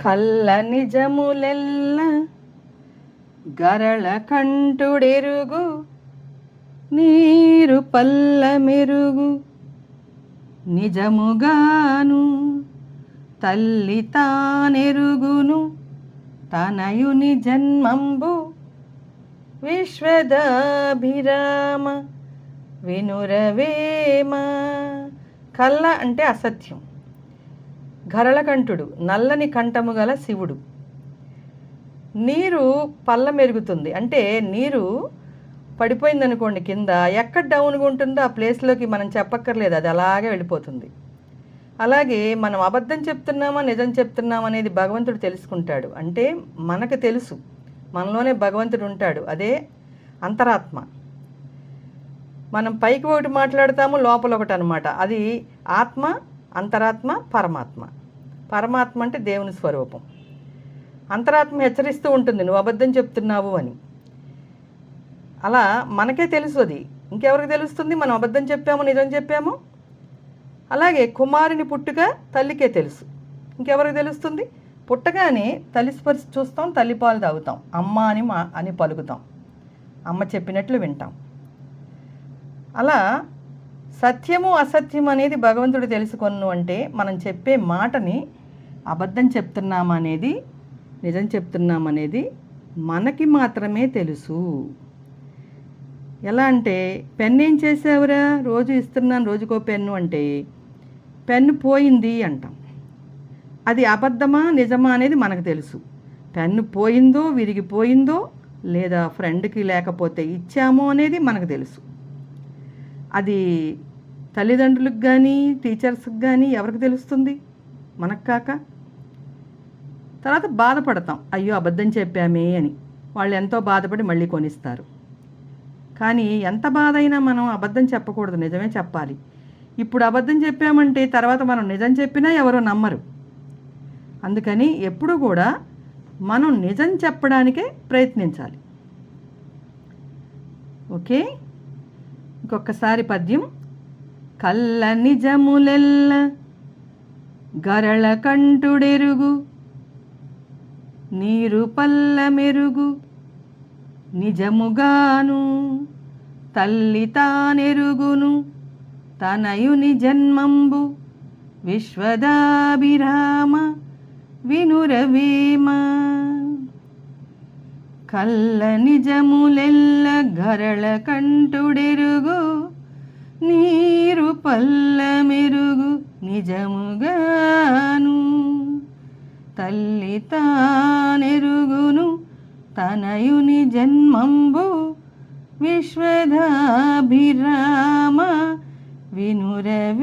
కల్ల నిజములెల్ల గరళ కంఠుడెరుగు నీరు పల్ల మెరుగు నిజముగాను తల్లి తానెరుగును తనయుని జన్మంబు విశ్వదాభిరామ వినురవేమ. కల్ల అంటే అసత్యం, గరళకంఠుడు నల్లని కంఠము గల శివుడు. నీరు పల్ల మెరుగుతుంది అంటే నీరు పడిపోయిందనుకోండి కింద, ఎక్కడ డౌన్గా ఉంటుందో ఆ ప్లేస్లోకి మనం చెప్పక్కర్లేదు, అది అలాగే వెళ్ళిపోతుంది. అలాగే మనం అబద్ధం చెప్తున్నామా నిజం చెప్తున్నామా అనేది భగవంతుడు తెలుసుకుంటాడు. అంటే మనకు తెలుసు మనలోనే భగవంతుడు ఉంటాడు, అదే అంతరాత్మ. మనం పైకి ఒకటి మాట్లాడతాము, లోపల ఒకటి అనమాట. అది ఆత్మ, అంతరాత్మ, పరమాత్మ. పరమాత్మ అంటే దేవుని స్వరూపం. అంతరాత్మ హెచ్చరిస్తూ ఉంటుంది నువ్వు అబద్ధం చెప్తున్నావు అని. అలా మనకే తెలుసు, అది ఇంకెవరికి తెలుస్తుంది మనం అబద్ధం చెప్పాము నిజం చెప్పాము. అలాగే కుమారుని పుట్టుక తల్లికే తెలుసు, ఇంకెవరికి తెలుస్తుంది? పుట్టగానే తల్లి స్పర్శ చూస్తాం, తల్లిపాలు తాగుతాం, అమ్మ అని పలుకుతాం, అమ్మ చెప్పినట్లు వింటాం. అలా సత్యము అసత్యం అనేది భగవంతుడు తెలుసుకొను అంటే మనం చెప్పే మాటని అబద్ధం చెప్తున్నామనేది నిజం చెప్తున్నామనేది మనకి మాత్రమే తెలుసు. ఎలా అంటే పెన్ను ఏం చేసావురా, రోజు ఇస్తున్నాను రోజుకో పెన్ను అంటే పెన్ను పోయింది అంటాం. అది అబద్ధమా నిజమా అనేది మనకు తెలుసు. పెన్ను పోయిందో విరిగిపోయిందో లేదా ఫ్రెండ్కి లేకపోతే ఇచ్చామో అనేది మనకు తెలుసు. అది తల్లిదండ్రులకు కానీ టీచర్స్కి కానీ ఎవరికి తెలుస్తుంది? మనకు కాక. తర్వాత బాధపడతాం, అయ్యో అబద్ధం చెప్పామే అని. వాళ్ళు ఎంతో బాధపడి మళ్ళీ కొనిస్తారు. కానీ ఎంత బాధ అయినా మనం అబద్ధం చెప్పకూడదు, నిజమే చెప్పాలి. ఇప్పుడు అబద్ధం చెప్పామంటే తర్వాత మనం నిజం చెప్పినా ఎవరో నమ్మరు. అందుకని ఎప్పుడు కూడా మనం నిజం చెప్పడానికే ప్రయత్నించాలి. ఓకే, ఇంకొకసారి పద్యం. కల్ల నిజములెల్ల గరళ కంఠుడెరుగు నీరు పల్ల మెరుగు నిజముగాను తల్లి తానెరుగును తనయుని జన్మంబు విశ్వదాభిరామ వినురవేమ. కల్ల నిజములెల్ల గరళ కంఠుడెరుగు నీరు పల్ల మెరుగు నిజముగాను తల్లి తానెరుగును తనయుని జన్మంబు విశ్వదాభిరామ వినురవేమ.